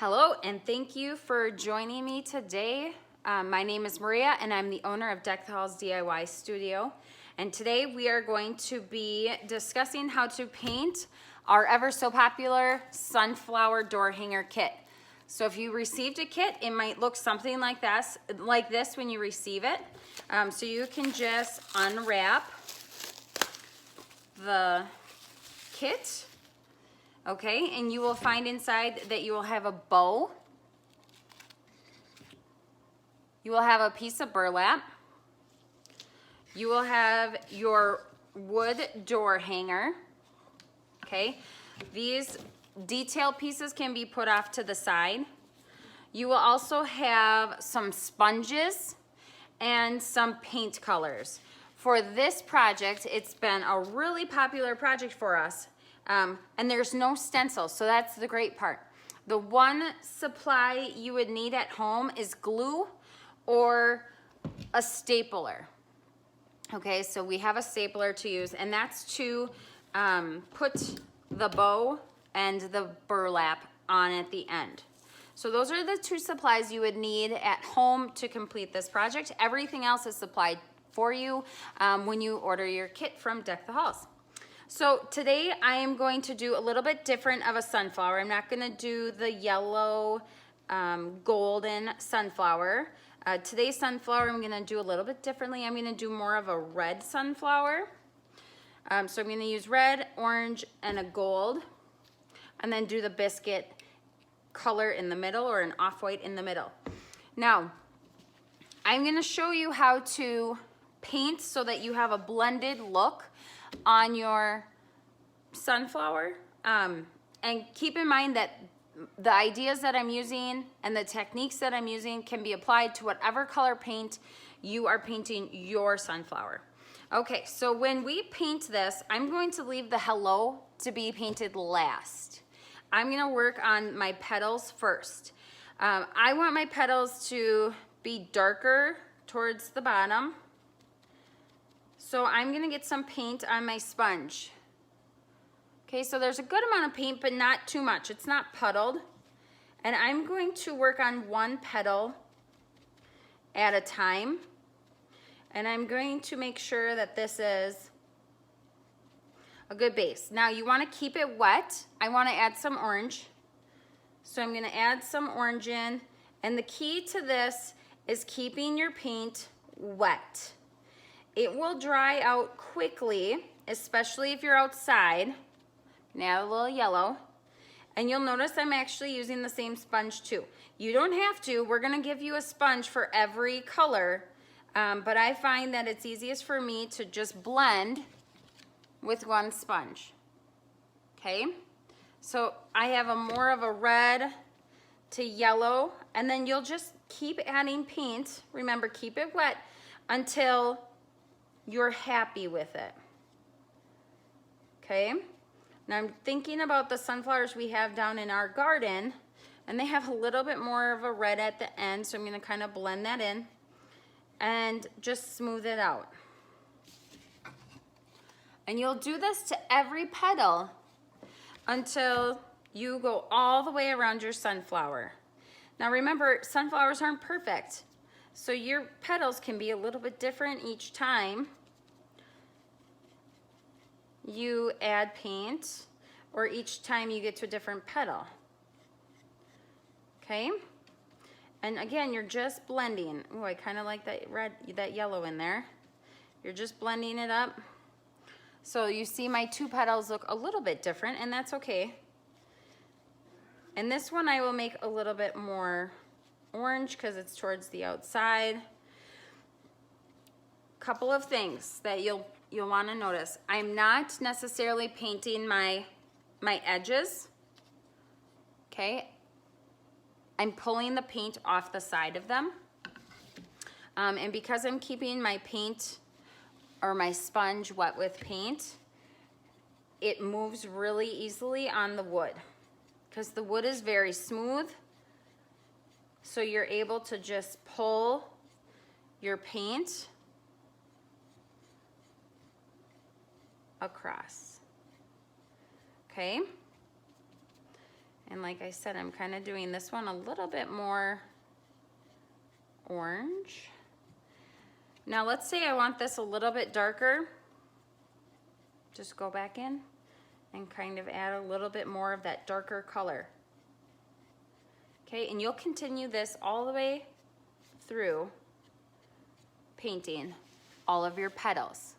Hello, and thank you for joining me today. My name is Maria, and I'm the owner of Deck the Halls DIY Studio. And today we are going to be discussing how to paint our ever so popular sunflower door hanger kit. So if you received a kit, it might look something like this when you receive it. So you can just unwrap the kit. Okay, and you will find inside that you will have a bow. You will have a piece of burlap. You will have your wood door hanger. Okay, these detail pieces can be put off to the side. You will also have some sponges and some paint colors. For this project, it's been a really popular project for us. And there's no stencil, so that's the great part. The one supply you would need at home is glue or a stapler. Okay, so we have a stapler to use, and that's to put the bow and the burlap on at the end. So those are the two supplies you would need at home to complete this project. Everything else is supplied for you when you order your kit from Deck the Halls. So today I am going to do a little bit different of a sunflower. I'm not going to do the yellow golden sunflower. Today's sunflower I'm going to do a little bit differently. I'm going to do more of a red sunflower. So I'm going to use red, orange, and a gold, and then do the biscuit color in the middle, or an off-white in the middle. Now, I'm going to show you how to paint so that you have a blended look on your sunflower, and keep in mind that the ideas that I'm using and the techniques that I'm using can be applied to whatever color paint you are painting your sunflower. Okay, so when we paint this, I'm going to leave the hello to be painted last. I'm going to work on my petals first. I want my petals to be darker towards the bottom. So I'm gonna get some paint on my sponge. Okay, so there's a good amount of paint, but not too much. It's not puddled. And I'm going to work on one petal at a time. And I'm going to make sure that this is a good base. Now you wanna keep it wet. I wanna add some orange. So I'm gonna add some orange in. And the key to this is keeping your paint wet. It will dry out quickly, especially if you're outside. Now a little yellow. And you'll notice I'm actually using the same sponge too. You don't have to. We're going to give you a sponge for every color. But I find that it's easiest for me to just blend with one sponge. Okay? So I have more of a red to yellow. And then you'll just keep adding paint. Remember, keep it wet until you're happy with it. Okay, now I'm thinking about the sunflowers we have down in our garden, and they have a little bit more of a red at the end, so I'm going to kind of blend that in and just smooth it out. And you'll do this to every petal until you go all the way around your sunflower. Now remember, sunflowers aren't perfect, so your petals can be a little bit different each time you add paint, or each time you get to a different petal. Okay? And again, you're just blending. Oh, I kind of like that yellow in there. You're just blending it up. So you see my two petals look a little bit different, and that's okay. And this one I will make a little bit more orange because it's towards the outside. Couple of things that you'll want to notice. I'm not necessarily painting my edges. Okay? I'm pulling the paint off the side of them. And because I'm keeping my paint or my sponge wet with paint, it moves really easily on the wood because the wood is very smooth. So you're able to just pull your paint across. Okay? And like I said, I'm kind of doing this one a little bit more orange. Now let's say I want this a little bit darker. Just go back in and kind of add a little bit more of that darker color. Okay, and you'll continue this all the way through painting all of your petals.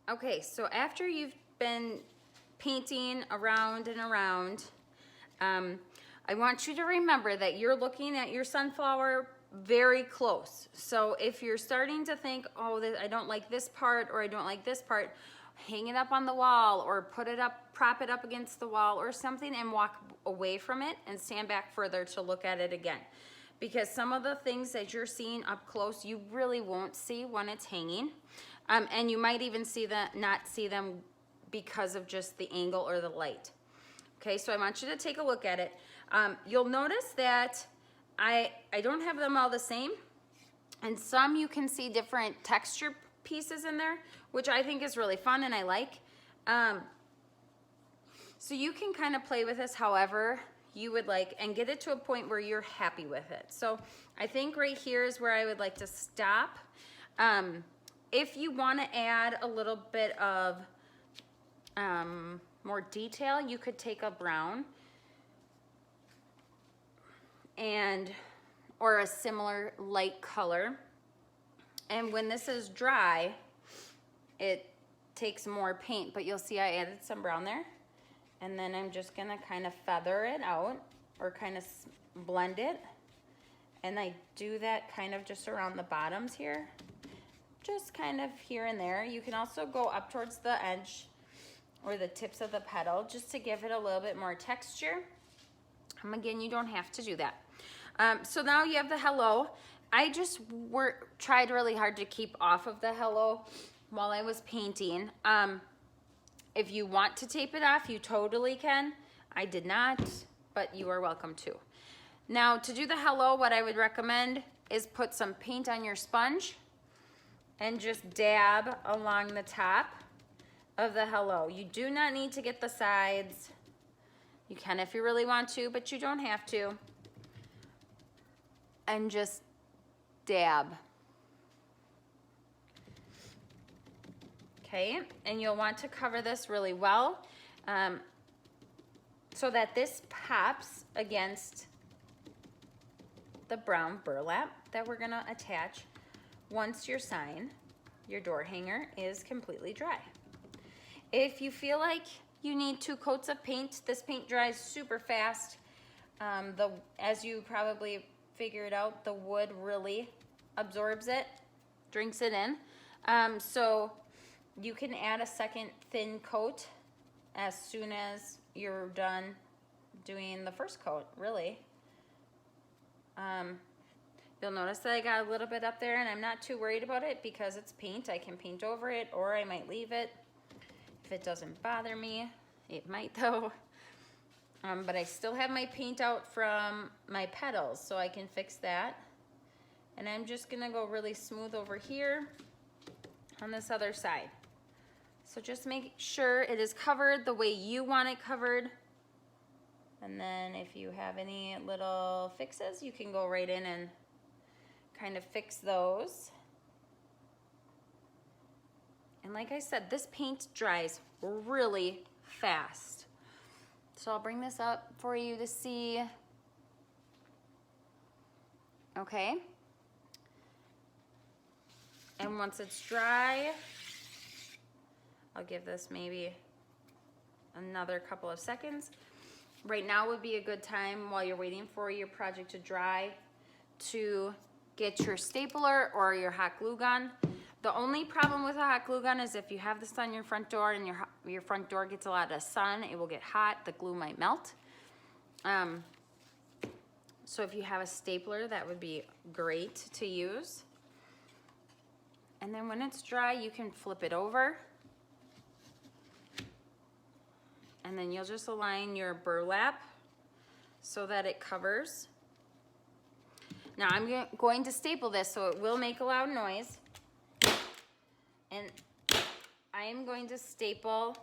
Okay, so after you've been painting around and around, I want you to remember that you're looking at your sunflower very close. So if you're starting to think, oh, I don't like this part or I don't like this part, hang it up on the wall or put it up, prop it up against the wall or something and walk away from it and stand back further to look at it again. Because some of the things that you're seeing up close, you really won't see when it's hanging. And you might even not see them because of just the angle or the light. Okay, so I want you to take a look at it. You'll notice that I don't have them all the same. And some you can see different texture pieces in there, which I think is really fun and I like. So you can kind of play with this however you would like and get it to a point where you're happy with it. So I think right here is where I would like to stop. If you want to add a little bit of more detail, you could take a brown or a similar light color. And when this is dry, it takes more paint, but you'll see I added some brown there. And then I'm just gonna kind of feather it out or kind of blend it. And I do that kind of just around the bottoms here. Just kind of here and there. You can also go up towards the edge or the tips of the petal just to give it a little bit more texture. Again, you don't have to do that. So now you have the hello. I just tried really hard to keep off of the hello while I was painting. If you want to tape it off, you totally can. I did not, but you are welcome to. Now to do the hello, what I would recommend is put some paint on your sponge and just dab along the top of the hello. You do not need to get the sides. You can if you really want to, but you don't have to. And just dab. Okay, and you'll want to cover this really well so that this pops against the brown burlap that we're gonna attach once your sign, your door hanger, is completely dry. If you feel like you need 2 coats of paint, this paint dries super fast. As you probably figured out, the wood really absorbs it, drinks it in. So you can add a second thin coat as soon as you're done doing the first coat, really. You'll notice that I got a little bit up there and I'm not too worried about it because it's paint. I can paint over it or I might leave it if it doesn't bother me. It might though. But I still have my paint out from my petals, so I can fix that. And I'm just gonna go really smooth over here on this other side. So just make sure it is covered the way you want it covered. And then if you have any little fixes, you can go right in and kind of fix those. And like I said, this paint dries really fast. So I'll bring this up for you to see. Okay. And once it's dry, I'll give this maybe another couple of seconds. Right now would be a good time while you're waiting for your project to dry to get your stapler or your hot glue gun. The only problem with a hot glue gun is if you have this on your front door and your front door gets a lot of sun, it will get hot, the glue might melt. So if you have a stapler, that would be great to use. And then when it's dry, you can flip it over And then you'll just align your burlap so that it covers. Now I'm going to staple this so it will make a loud noise. And I am going to staple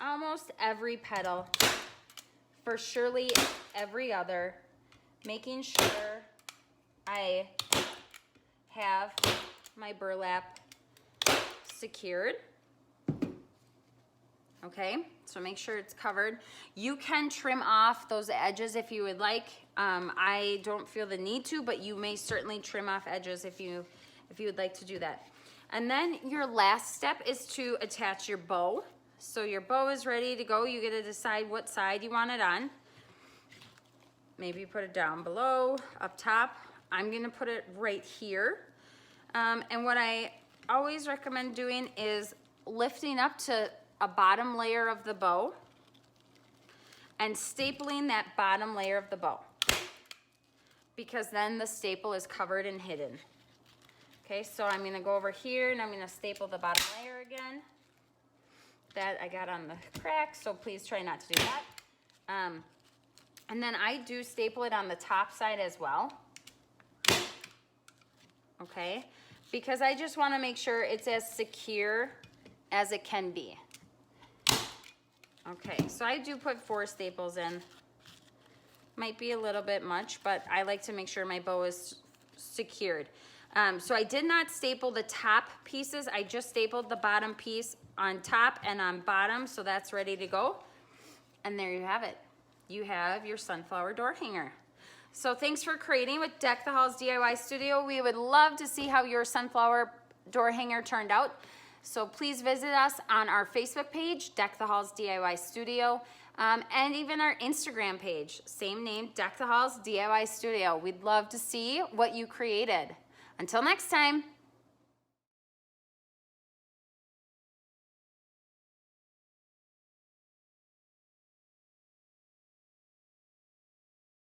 almost every petal, for surely every other, making sure I have my burlap secured. Okay, so make sure it's covered. You can trim off those edges if you would like. I don't feel the need to, but you may certainly trim off edges if you would like to do that. And then your last step is to attach your bow. So your bow is ready to go. You get to decide what side you want it on. Maybe put it down below, up top. I'm gonna put it right here. And what I always recommend doing is lifting up to a bottom layer of the bow and stapling that bottom layer of the bow, because then the staple is covered and hidden. Okay, so I'm gonna go over here and I'm gonna staple the bottom layer again. That I got on the crack, so please try not to do that. And then I do staple it on the top side as well. Okay, because I just wanna make sure it's as secure as it can be. Okay, so I do put 4 staples in. Might be a little bit much, but I like to make sure my bow is secured. So I did not staple the top pieces. I just stapled the bottom piece on top and on bottom, so that's ready to go. And there you have it. You have your sunflower door hanger. So thanks for creating with Deck the Halls DIY Studio. We would love to see how your sunflower door hanger turned out. So please visit us on our Facebook page, Deck the Halls DIY Studio, and even our Instagram page, same name, Deck the Halls DIY Studio. We'd love to see what you created. Until next time.